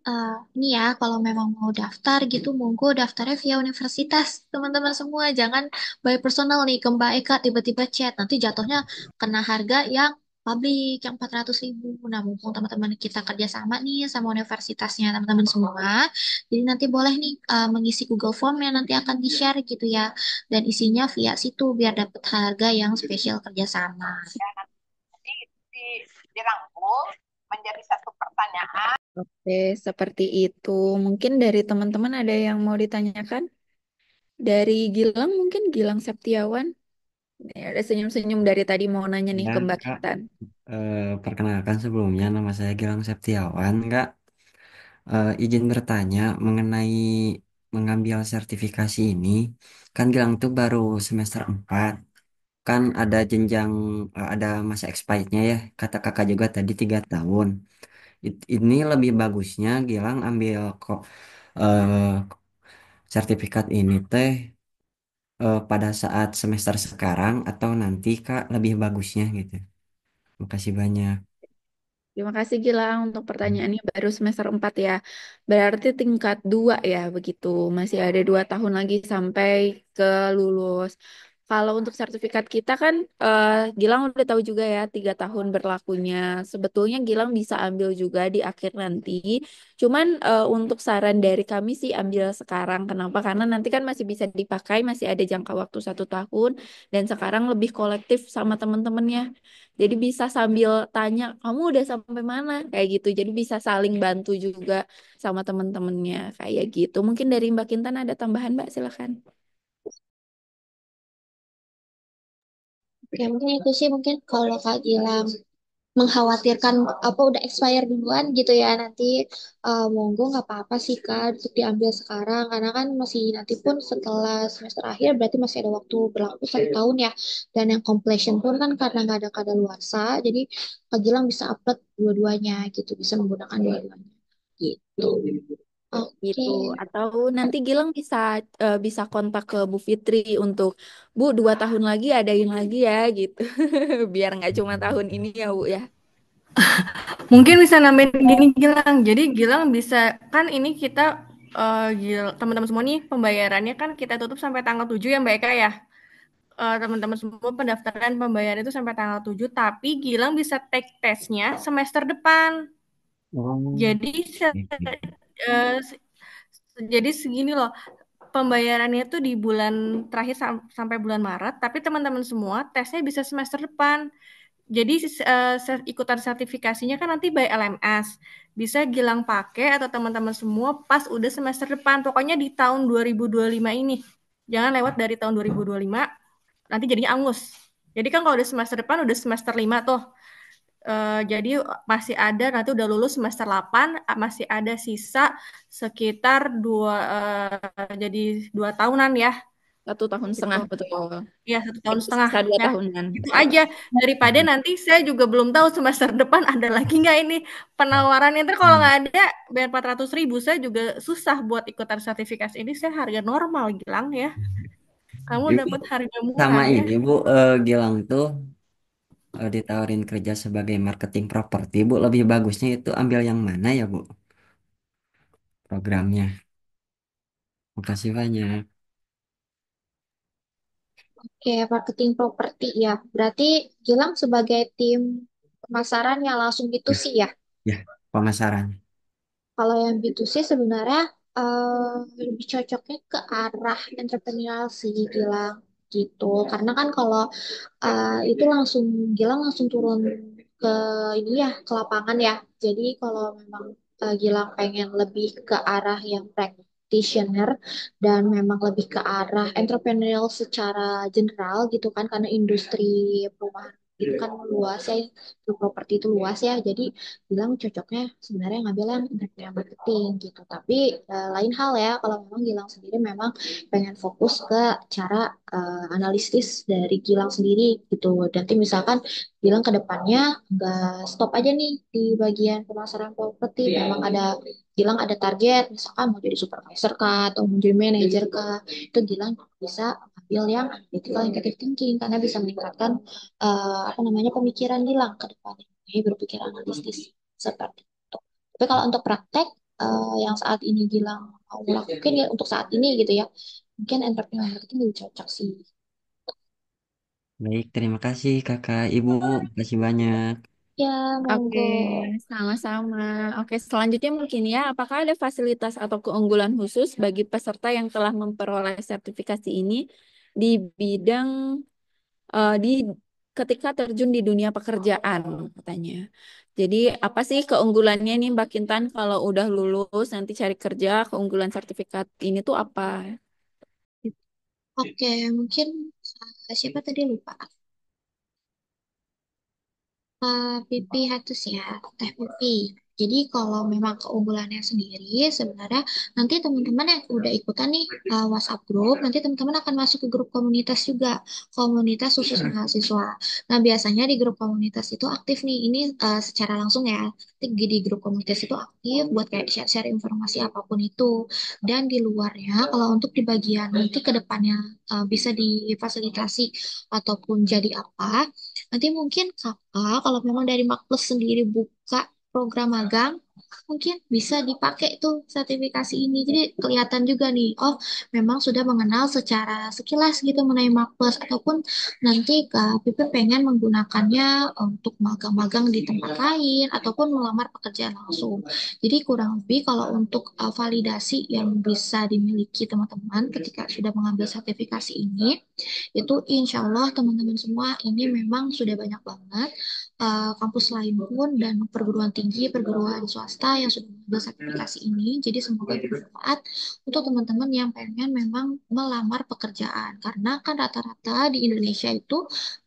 ini ya kalau memang mau daftar gitu monggo daftarnya via universitas teman-teman semua, jangan by personal nih ke Mbak Eka tiba-tiba chat nanti jatuhnya kena harga yang publik yang 400.000. Nah mumpung teman-teman kita kerjasama nih sama universitasnya teman-teman semua, jadi nanti boleh nih mengisi Google Form yang nanti akan di-share gitu ya, dan isinya via situ biar dapat harga yang spesial kerjasama. Jadi dirangkum menjadi satu pertanyaan. Oke, seperti itu. Mungkin dari teman-teman ada yang mau ditanyakan? Dari Gilang mungkin, Gilang Septiawan. Ya, ada senyum-senyum dari tadi mau nanya nih Ya, ke Mbak Kak, Kintan. perkenalkan sebelumnya nama saya Gilang Septiawan, Kak. Izin bertanya mengenai mengambil sertifikasi ini. Kan Gilang tuh baru semester 4. Kan ada jenjang, ada masa expirednya ya. Kata kakak juga tadi 3 tahun. Ini lebih bagusnya Gilang ambil kok eh, sertifikat ini teh pada saat semester sekarang atau nanti Kak lebih bagusnya gitu. Makasih banyak. Terima kasih Gilang untuk pertanyaannya, baru semester 4 ya. Berarti tingkat 2 ya begitu. Masih ada 2 tahun lagi sampai ke lulus. Kalau untuk sertifikat kita kan Gilang udah tahu juga ya 3 tahun berlakunya. Sebetulnya Gilang bisa ambil juga di akhir nanti. Cuman untuk saran dari kami sih ambil sekarang. Kenapa? Karena nanti kan masih bisa dipakai, masih ada jangka waktu 1 tahun. Dan sekarang lebih kolektif sama teman-temannya. Jadi bisa sambil tanya, kamu udah sampai mana? Kayak gitu. Jadi bisa saling bantu juga sama temen-temennya. Kayak gitu. Mungkin dari Mbak Kintan ada tambahan, Mbak? Silakan. Oke, mungkin itu sih mungkin kalau Kak Gilang mengkhawatirkan apa udah expire duluan gitu ya nanti, monggo nggak apa-apa sih Kak untuk diambil sekarang karena kan masih nanti pun setelah semester akhir berarti masih ada waktu berlaku 1 tahun ya, dan yang completion pun kan karena nggak ada kadaluarsa jadi Kak Gilang bisa upload dua-duanya gitu, bisa menggunakan dua-duanya gitu. Oke. gitu. Atau nanti Gilang bisa kontak ke Bu Fitri untuk Bu 2 tahun lagi adain lagi ya gitu. Biar nggak cuma tahun ini ya Bu ya. Mungkin bisa nambahin gini Gilang. Jadi Gilang bisa kan ini kita teman-teman semua nih pembayarannya kan kita tutup sampai tanggal 7 ya Mbak Eka ya. Teman-teman semua pendaftaran pembayaran itu sampai tanggal 7 tapi Gilang bisa take testnya semester depan. Oh, Jadi eh, se- jadi segini loh. Pembayarannya tuh di bulan terakhir sampai bulan Maret, tapi teman-teman semua tesnya bisa semester depan. Jadi ikutan sertifikasinya kan nanti by LMS. Bisa Gilang pakai atau teman-teman semua pas udah semester depan. Pokoknya di tahun 2025 ini. Jangan lewat dari tahun 2025, nanti jadinya angus. Jadi kan kalau udah semester depan udah semester 5 tuh. Jadi masih ada nanti udah lulus semester 8 masih ada sisa sekitar jadi 2 tahunan ya 1 tahun setengah gitu. betul. Ya 1 tahun setengah. Sisa dua Nah tahunan. itu aja daripada nanti saya juga belum tahu semester depan ada lagi nggak ini penawaran. Ntar kalau nggak ada bayar 400.000 saya juga susah buat ikutan sertifikasi ini. Saya harga normal Gilang ya. Kamu Ibu dapat harga sama murah ya. ini Bu Gilang tuh ditawarin kerja sebagai marketing properti Bu, lebih bagusnya itu ambil yang mana ya Bu programnya? Makasih banyak. Oke, marketing properti ya. Berarti Gilang sebagai tim pemasaran yang langsung Ya, B2C ya. ya, pemasaran. Kalau yang B2C sebenarnya lebih cocoknya ke arah entrepreneurial sih Gilang gitu. Karena kan kalau itu langsung Gilang langsung turun ke ini ya ke lapangan ya. Jadi kalau memang Gilang pengen lebih ke arah yang practitioner dan memang lebih ke arah entrepreneurial secara general gitu kan karena industri perumahan itu kan luas ya, itu properti itu luas ya. Jadi bilang cocoknya sebenarnya ngambil yang entrepreneurial marketing gitu. Tapi lain hal ya kalau memang Gilang sendiri memang pengen fokus ke cara analisis dari Gilang sendiri gitu. Nanti misalkan Gilang ke depannya nggak stop aja nih di bagian pemasaran properti. Memang ada Gilang ada target, misalkan mau jadi supervisor kah atau mau jadi manajer kah, itu Gilang bisa ambil yang ethical and creative thinking karena bisa meningkatkan apa namanya pemikiran Gilang ke depannya. Jadi berpikir analitis seperti itu. Tapi kalau untuk praktek yang saat ini Gilang mau lakukan ya untuk saat ini gitu ya, mungkin entrepreneur marketing lebih cocok sih. Baik, terima kasih Kakak, Ibu, makasih banyak. Ya, Oke, monggo. sama-sama. Oke, selanjutnya mungkin ya, apakah ada fasilitas atau keunggulan khusus bagi peserta yang telah memperoleh sertifikasi ini di bidang di ketika terjun di dunia pekerjaan katanya. Jadi apa sih keunggulannya nih Mbak Kintan kalau udah lulus nanti cari kerja, keunggulan sertifikat ini tuh apa? Oke, mungkin siapa tadi lupa. Pipi Hatus ya, Teh Pipi. Jadi kalau memang keunggulannya sendiri, sebenarnya nanti teman-teman yang udah ikutan nih WhatsApp grup, nanti teman-teman akan masuk ke grup komunitas juga, komunitas khusus mahasiswa. Nah biasanya di grup komunitas itu aktif nih, ini secara langsung ya, di grup komunitas itu aktif buat kayak share-share informasi apapun itu. Dan di luarnya, kalau untuk di bagian nanti ke depannya bisa difasilitasi ataupun jadi apa, nanti mungkin kakak kalau memang dari Makpus sendiri buka program magang, mungkin bisa dipakai tuh sertifikasi ini. Jadi kelihatan juga nih, oh memang sudah mengenal secara sekilas gitu mengenai Makpus. Ataupun nanti Kak Pipi pengen menggunakannya untuk magang-magang di tempat lain, ataupun melamar pekerjaan langsung. Jadi kurang lebih kalau untuk validasi yang bisa dimiliki teman-teman ketika sudah mengambil sertifikasi ini, itu insya Allah teman-teman semua ini memang sudah banyak banget kampus lain pun dan perguruan tinggi, perguruan swasta yang sudah mengambil sertifikasi ini. Jadi semoga bermanfaat untuk teman-teman yang pengen memang melamar pekerjaan. Karena kan rata-rata di Indonesia itu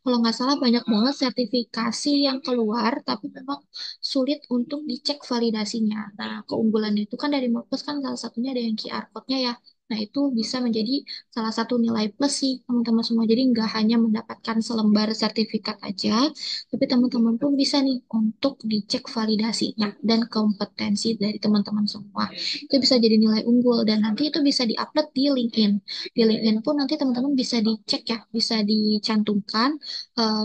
kalau nggak salah banyak banget sertifikasi yang keluar, tapi memang sulit untuk dicek validasinya. Nah, keunggulan itu kan dari Mapes kan salah satunya ada yang QR code-nya ya. Nah, itu bisa menjadi salah satu nilai plus sih teman-teman semua. Jadi nggak hanya mendapatkan selembar sertifikat aja, tapi teman-teman pun bisa nih untuk dicek validasinya dan kompetensi dari teman-teman semua. Itu bisa jadi nilai unggul dan nanti itu bisa diupload di LinkedIn. Di LinkedIn pun nanti teman-teman bisa dicek ya, bisa dicantumkan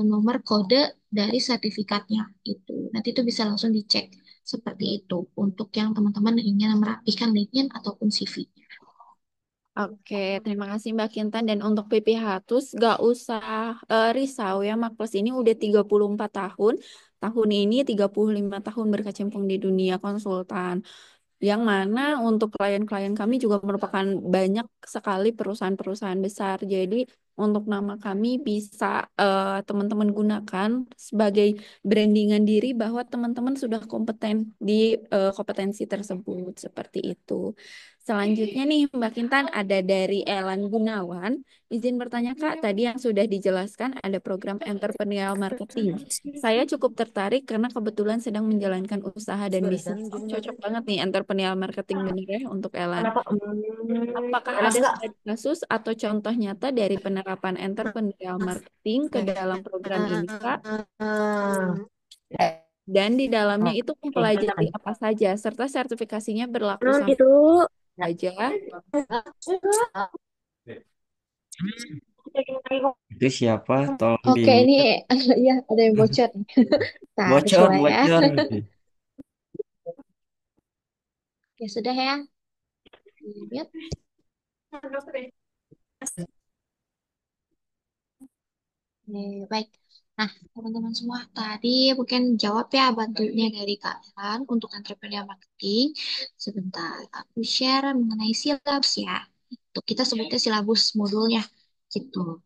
nomor kode dari sertifikatnya gitu. Nanti itu bisa langsung dicek seperti itu untuk yang teman-teman ingin merapikan LinkedIn ataupun CV. Oke, terima kasih Mbak Kintan. Dan untuk PPHTUS gak usah risau ya, Makpus ini udah 34 tahun. Tahun ini 35 tahun berkecimpung di dunia konsultan. Yang mana untuk klien-klien kami juga merupakan banyak sekali perusahaan-perusahaan besar. Jadi untuk nama kami bisa teman-teman gunakan sebagai brandingan diri bahwa teman-teman sudah kompeten di kompetensi tersebut. Seperti itu. Selanjutnya nih Mbak Kintan ada dari Elan Gunawan. Izin bertanya Kak, tadi yang sudah dijelaskan ada program entrepreneurial marketing. Saya cukup tertarik karena kebetulan sedang menjalankan usaha dan bisnis. Cocok banget nih entrepreneurial marketing bener ya untuk Elan. Kenapa? Apakah Enak ada nggak? studi kasus atau contoh nyata dari penerapan entrepreneurial marketing ke dalam program ini, Kak? Dan di dalamnya itu Oke, mempelajari silakan. apa saja, serta sertifikasinya berlaku Oh sampai gitu. saja. Itu siapa? Tolong di Oke, ini ya ada yang bocor nih. Bentar, bocor, coba ya. bocor. Ya sudah ya. Lihat. Baik. Nah, teman-teman semua, tadi mungkin jawab ya bantunya dari Kak Elan untuk entrepreneur marketing. Sebentar, aku share mengenai silabus ya. Itu kita sebutnya silabus modulnya gitu.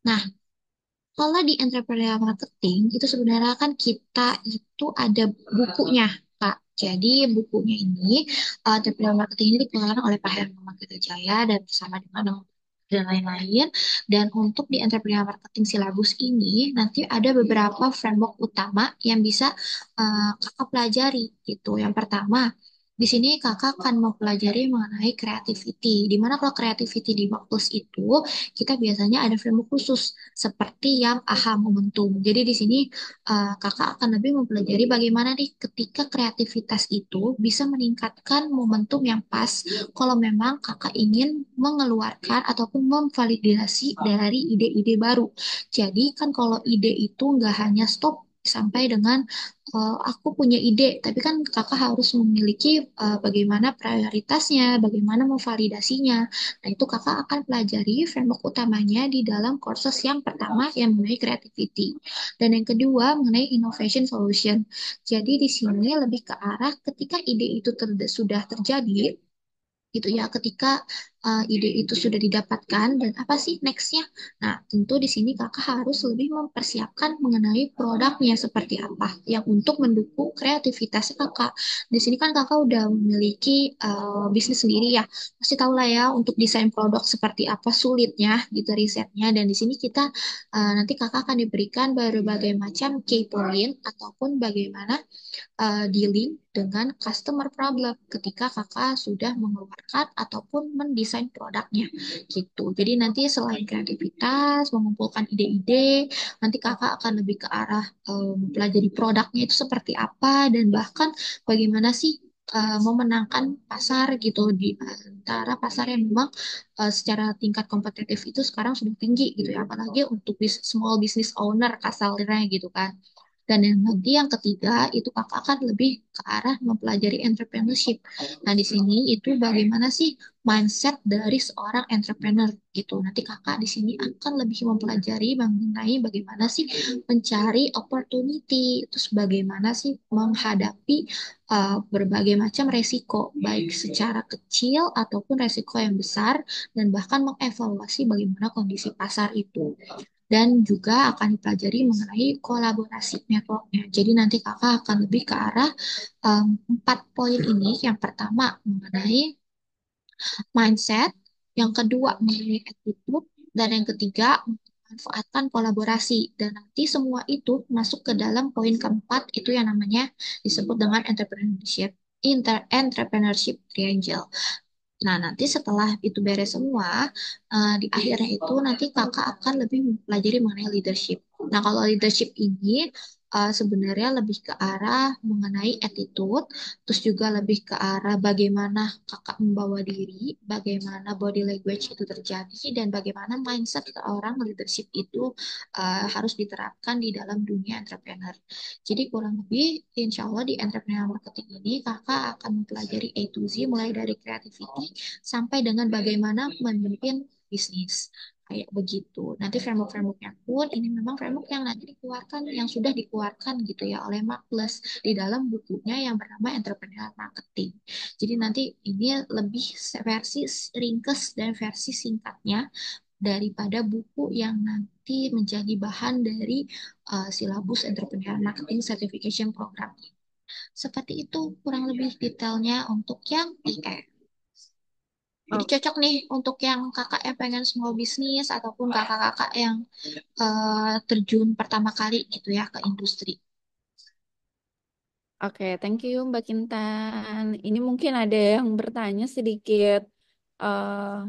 Nah, kalau di entrepreneur marketing itu sebenarnya kan kita itu ada bukunya, Kak. Jadi bukunya ini entrepreneur marketing ini dikeluarkan oleh Pak Herman Jaya dan bersama dengan dan lain-lain. Dan untuk di entrepreneur marketing silabus ini nanti ada beberapa framework utama yang bisa kakak pelajari gitu. Yang pertama, di sini kakak akan mempelajari mengenai creativity. Di mana kalau creativity di Maklus itu kita biasanya ada framework khusus seperti yang AHA momentum. Jadi di sini kakak akan lebih mempelajari bagaimana nih ketika kreativitas itu bisa meningkatkan momentum yang pas kalau memang kakak ingin mengeluarkan ataupun memvalidasi dari ide-ide baru. Jadi kan kalau ide itu nggak hanya stop sampai dengan aku punya ide, tapi kan kakak harus memiliki bagaimana prioritasnya, bagaimana memvalidasinya. Nah, itu kakak akan pelajari framework utamanya di dalam kursus yang pertama yang mengenai creativity. Dan yang kedua mengenai innovation solution. Jadi di sini lebih ke arah ketika ide itu sudah terjadi, gitu ya ketika ide itu sudah didapatkan dan apa sih nextnya. Nah, tentu di sini kakak harus lebih mempersiapkan mengenai produknya seperti apa yang untuk mendukung kreativitas kakak. Di sini kan kakak udah memiliki bisnis sendiri ya, pasti tahu lah ya untuk desain produk seperti apa sulitnya gitu risetnya. Dan di sini kita nanti kakak akan diberikan berbagai macam key point ataupun bagaimana dealing dengan customer problem ketika kakak sudah mengeluarkan ataupun mendesain produknya gitu. Jadi nanti selain kreativitas, mengumpulkan ide-ide, nanti kakak akan lebih ke arah mempelajari produknya itu seperti apa dan bahkan bagaimana sih memenangkan pasar gitu di antara pasar yang memang secara tingkat kompetitif itu sekarang sudah tinggi gitu ya, apalagi untuk small business owner kasarnya gitu kan. Dan yang nanti yang ketiga itu kakak akan lebih ke arah mempelajari entrepreneurship. Nah, di sini itu bagaimana sih mindset dari seorang entrepreneur gitu. Nanti kakak di sini akan lebih mempelajari mengenai bagaimana sih mencari opportunity, terus bagaimana sih menghadapi berbagai macam resiko, baik secara kecil ataupun resiko yang besar, dan bahkan mengevaluasi bagaimana kondisi pasar itu dan juga akan dipelajari mengenai kolaborasi networknya. Jadi nanti kakak akan lebih ke arah 4 poin ini. Yang pertama mengenai mindset, yang kedua mengenai attitude, dan yang ketiga memanfaatkan kolaborasi. Dan nanti semua itu masuk ke dalam poin keempat itu yang namanya disebut dengan entrepreneurship, entrepreneurship triangle. Nah, nanti setelah itu beres semua, di akhirnya itu nanti kakak akan lebih mempelajari mengenai leadership. Nah, kalau leadership ini sebenarnya lebih ke arah mengenai attitude, terus juga lebih ke arah bagaimana kakak membawa diri, bagaimana body language itu terjadi, dan bagaimana mindset seorang leadership itu harus diterapkan di dalam dunia entrepreneur. Jadi kurang lebih, insya Allah di entrepreneur marketing ini kakak akan mempelajari A to Z mulai dari creativity sampai dengan bagaimana memimpin bisnis. Kayak begitu. Nanti framework-frameworknya pun ini memang framework yang nanti dikeluarkan, yang sudah dikeluarkan gitu ya oleh Mark Plus di dalam bukunya yang bernama Entrepreneur Marketing. Jadi nanti ini lebih versi ringkas dan versi singkatnya daripada buku yang nanti menjadi bahan dari silabus Entrepreneur Marketing Certification Program. Seperti itu kurang lebih detailnya untuk yang IE. Jadi Oh, cocok nih untuk yang kakak yang pengen small business ataupun kakak-kakak yang terjun pertama kali gitu ya ke industri. oke, thank you Mbak Kintan. Ini mungkin ada yang bertanya sedikit eh,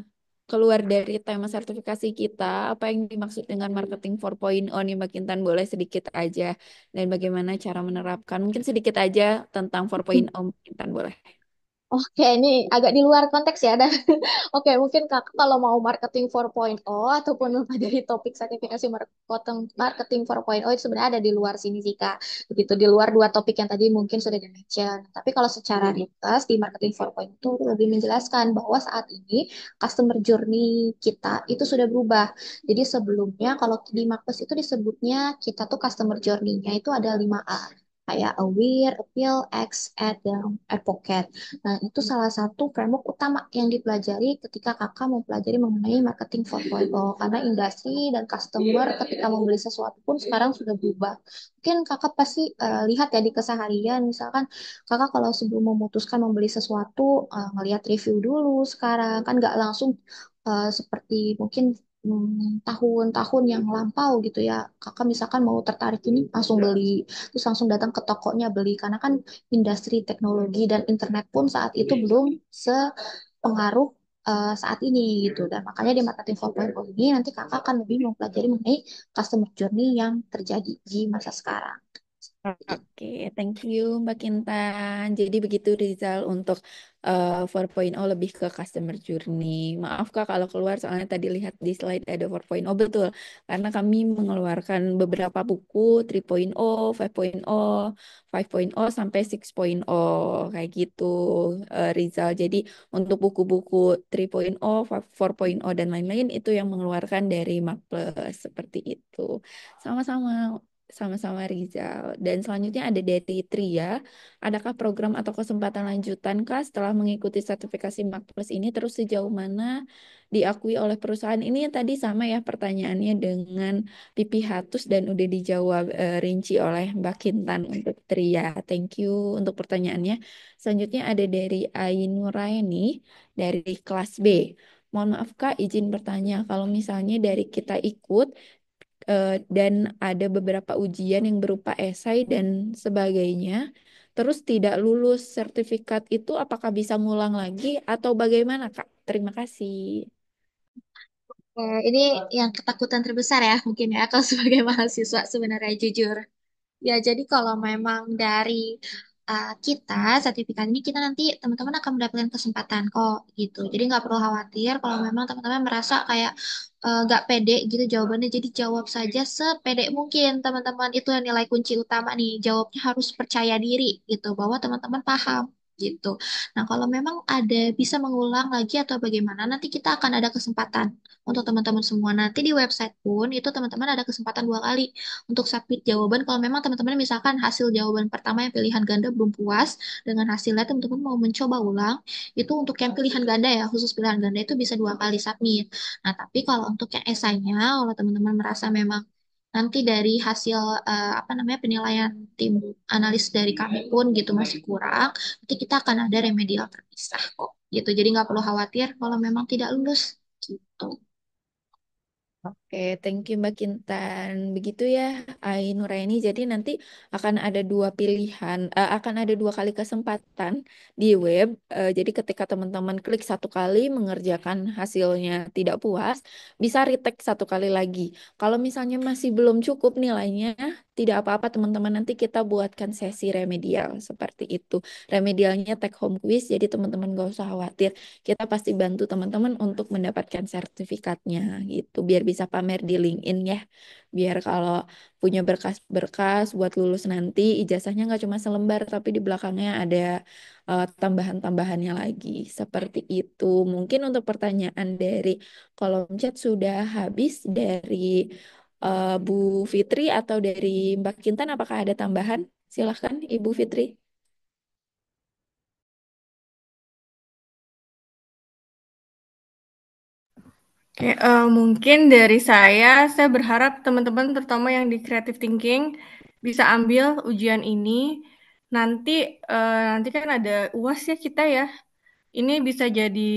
keluar dari tema sertifikasi kita, apa yang dimaksud dengan marketing 4.0 nih Mbak Kintan, boleh sedikit aja, dan bagaimana cara menerapkan, mungkin sedikit aja tentang 4.0 Mbak Kintan boleh. Oke, ini agak di luar konteks ya. Dan oke, mungkin kakak kalau mau marketing 4.0 ataupun mempelajari topik sertifikasi marketing 4.0 itu sebenarnya ada di luar sini sih Kak. Begitu di luar dua topik yang tadi mungkin sudah di-mention. Tapi kalau secara ringkas di marketing 4.0 itu lebih menjelaskan bahwa saat ini customer journey kita itu sudah berubah. Jadi sebelumnya kalau di Marketplace itu disebutnya kita tuh customer journey-nya itu ada 5A. Kayak aware, appeal, act, add, dan advocate. Nah, itu salah satu framework utama yang dipelajari ketika kakak mempelajari mengenai marketing 4.0 karena industri dan customer ketika membeli sesuatu pun sekarang sudah berubah. Mungkin kakak pasti lihat ya di keseharian, misalkan kakak kalau sebelum memutuskan membeli sesuatu ngelihat review dulu sekarang kan nggak langsung seperti mungkin tahun-tahun yang lampau gitu ya. Kakak misalkan mau tertarik ini langsung beli, terus langsung datang ke tokonya beli karena kan industri teknologi dan internet pun saat itu belum sepengaruh saat ini gitu. Dan makanya di marketing 4.0 ini nanti kakak akan lebih mempelajari mengenai customer journey yang terjadi di masa sekarang. Oke, thank you Mbak Kintan. Jadi begitu Rizal untuk 4.0 lebih ke customer journey. Maaf Kak kalau keluar soalnya tadi lihat di slide ada 4.0 betul. Karena kami mengeluarkan beberapa buku 3.0, 5.0, 5.0 sampai 6.0 kayak gitu Rizal. Jadi untuk buku-buku 3.0, 4.0 dan lain-lain itu yang mengeluarkan dari Mac Plus seperti itu. Sama-sama. Sama-sama Rizal. Dan selanjutnya ada dari Tria. Adakah program atau kesempatan lanjutan Kak setelah mengikuti sertifikasi Mac Plus ini terus sejauh mana diakui oleh perusahaan? Ini yang tadi sama ya pertanyaannya dengan Pipi Hatus dan udah dijawab rinci oleh Mbak Kintan untuk Tria. Thank you untuk pertanyaannya. Selanjutnya ada dari Ainuraini dari kelas B. Mohon maaf Kak, izin bertanya, kalau misalnya dari kita ikut dan ada beberapa ujian yang berupa esai dan sebagainya. Terus tidak lulus sertifikat itu apakah bisa ngulang lagi atau bagaimana, Kak? Terima kasih. Ini yang ketakutan terbesar ya mungkin ya kalau sebagai mahasiswa sebenarnya jujur. Ya, jadi kalau memang dari kita, sertifikat ini kita nanti teman-teman akan mendapatkan kesempatan kok gitu. Jadi nggak perlu khawatir kalau memang teman-teman merasa kayak nggak pede gitu jawabannya. Jadi jawab saja sepede mungkin teman-teman. Itu yang nilai kunci utama nih. Jawabnya harus percaya diri gitu bahwa teman-teman paham gitu. Nah, kalau memang ada bisa mengulang lagi atau bagaimana, nanti kita akan ada kesempatan untuk teman-teman semua. Nanti di website pun itu teman-teman ada kesempatan 2 kali untuk submit jawaban kalau memang teman-teman misalkan hasil jawaban pertama yang pilihan ganda belum puas dengan hasilnya teman-teman mau mencoba ulang itu untuk yang pilihan ganda ya khusus pilihan ganda itu bisa 2 kali submit. Nah tapi kalau untuk yang esainya kalau teman-teman merasa memang nanti dari hasil apa namanya penilaian tim analis dari kami pun gitu masih kurang nanti kita akan ada remedial terpisah kok gitu jadi nggak perlu khawatir kalau memang tidak lulus gitu. Oke, thank you Mbak Kintan. Begitu ya, Ai Nuraini. Jadi nanti akan ada dua pilihan, akan ada dua kali kesempatan di web. Jadi ketika teman-teman klik satu kali mengerjakan hasilnya tidak puas, bisa retake satu kali lagi. Kalau misalnya masih belum cukup nilainya, tidak apa-apa teman-teman. Nanti kita buatkan sesi remedial seperti itu. Remedialnya take home quiz, jadi teman-teman gak usah khawatir. Kita pasti bantu teman-teman untuk mendapatkan sertifikatnya gitu biar bisa pamer di LinkedIn ya, biar kalau punya berkas-berkas buat lulus nanti ijazahnya nggak cuma selembar tapi di belakangnya ada tambahan-tambahannya lagi seperti itu. Mungkin untuk pertanyaan dari kolom chat sudah habis dari Bu Fitri atau dari Mbak Kintan, apakah ada tambahan? Silahkan Ibu Fitri. Oke, mungkin dari saya berharap teman-teman terutama yang di creative thinking bisa ambil ujian ini. Nanti nanti kan ada UAS ya kita ya. Ini bisa jadi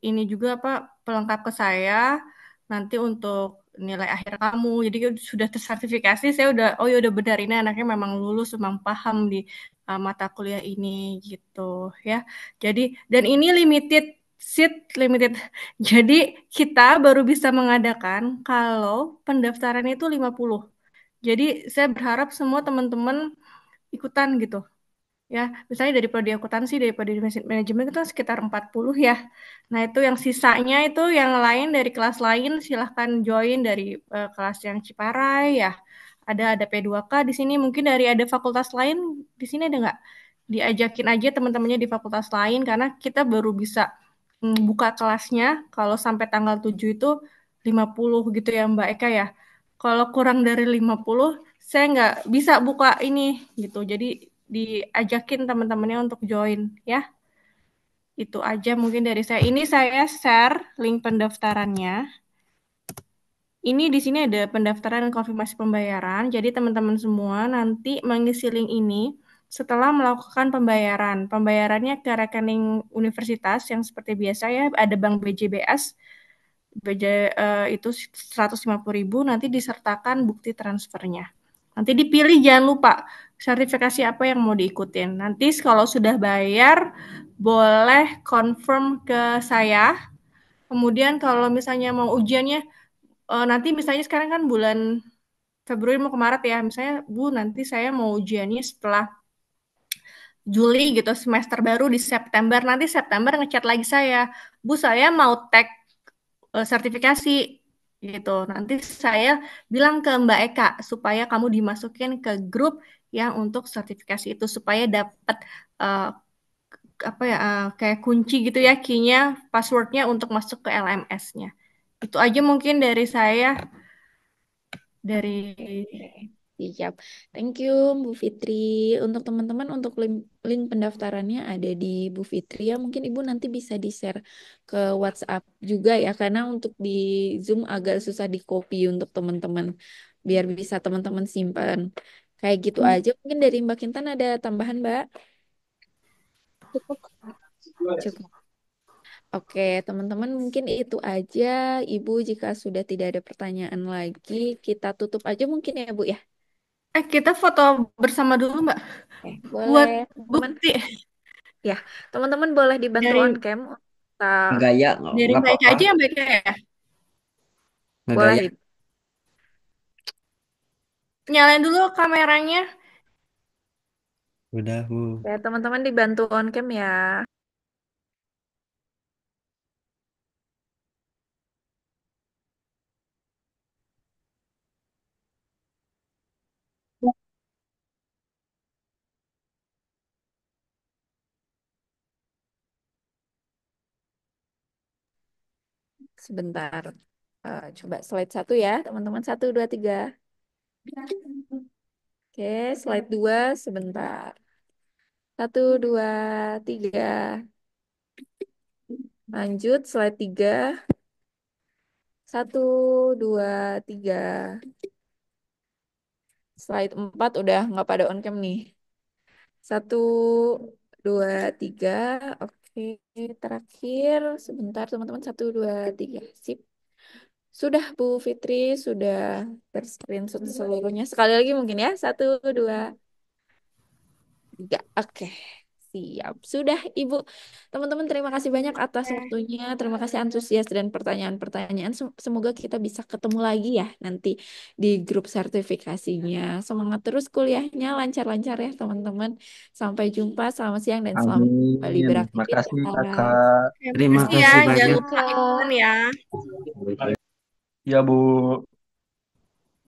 ini juga apa pelengkap ke saya nanti untuk nilai akhir kamu. Jadi sudah tersertifikasi, saya udah oh ya udah benar ini anaknya memang lulus, memang paham di mata kuliah ini gitu ya. Jadi dan ini limited seat limited. Jadi kita baru bisa mengadakan kalau pendaftaran itu 50. Jadi saya berharap semua teman-teman ikutan gitu ya, misalnya dari prodi akuntansi, dari prodi manajemen itu sekitar 40 ya. Nah, itu yang sisanya itu yang lain dari kelas lain silahkan join dari kelas yang Ciparai ya. Ada P2K di sini, mungkin dari ada fakultas lain di sini ada nggak? Diajakin aja teman-temannya di fakultas lain karena kita baru bisa buka kelasnya kalau sampai tanggal 7 itu 50 gitu ya Mbak Eka ya. Kalau kurang dari 50 saya nggak bisa buka ini gitu. Jadi diajakin teman-temannya untuk join ya. Itu aja mungkin dari saya. Ini saya share link pendaftarannya. Ini di sini ada pendaftaran dan konfirmasi pembayaran. Jadi teman-teman semua nanti mengisi link ini setelah melakukan pembayaran. Pembayarannya ke rekening universitas yang seperti biasa ya, ada Bank BJBS. Itu 150.000 nanti disertakan bukti transfernya. Nanti dipilih jangan lupa sertifikasi apa yang mau diikutin. Nanti kalau sudah bayar boleh confirm ke saya. Kemudian kalau misalnya mau ujiannya nanti misalnya sekarang kan bulan Februari mau ke Maret ya. Misalnya Bu nanti saya mau ujiannya setelah Juli gitu semester baru di September. Nanti September ngechat lagi saya. Bu saya mau tag sertifikasi gitu. Nanti saya bilang ke Mbak Eka supaya kamu dimasukin ke grup yang untuk sertifikasi itu supaya dapat uh, apa ya kayak kunci gitu ya key-nya, passwordnya untuk masuk ke LMS-nya. Itu aja mungkin dari saya dari Oke, siap. Thank you, Bu Fitri. Untuk teman-teman, untuk link pendaftarannya ada di Bu Fitri ya. Mungkin Ibu nanti bisa di-share ke WhatsApp juga ya, karena untuk di Zoom agak susah di-copy untuk teman-teman, biar bisa teman-teman simpan. Kayak gitu aja. Mungkin dari Mbak Kintan ada tambahan, Mbak? Cukup. Cukup. Oke, teman-teman, mungkin itu aja. Ibu, jika sudah tidak ada pertanyaan lagi, kita tutup aja mungkin ya, Bu ya. kita foto bersama dulu Mbak Oke, buat boleh, teman-teman. bukti Ya, teman-teman boleh dibantu on dari cam. Kita Gaya dari nggak Mbak Eka apa-apa, aja ya Mbak Eka ya. boleh ngegaya. Ibu. Nyalain dulu kameranya. Udah, Bu. Ya, teman-teman dibantu on cam ya. Sebentar. Coba slide satu ya, teman-teman. Satu, dua, tiga. Oke, slide dua sebentar. Satu, dua, tiga. Lanjut, slide tiga. Satu, dua, tiga. Slide empat udah nggak pada on cam nih. Satu, dua, tiga. Oke, terakhir. Sebentar, teman-teman. Satu, dua, tiga. Sip. Sudah Bu Fitri, sudah ter-screenshot seluruhnya. Sekali lagi mungkin ya. Satu, dua, tiga. Oke. Siap. Sudah, Ibu. Teman-teman, terima kasih banyak atas waktunya. Terima kasih antusias dan pertanyaan-pertanyaan. Semoga kita bisa ketemu lagi ya nanti di grup sertifikasinya. Semangat terus kuliahnya, lancar-lancar ya teman-teman. Sampai jumpa, selamat siang dan selamat kembali Amin. Makasih beraktivitas. kakak. Terima Terima kasih ya, kasih jangan banyak. lupa ya. Ya Bu.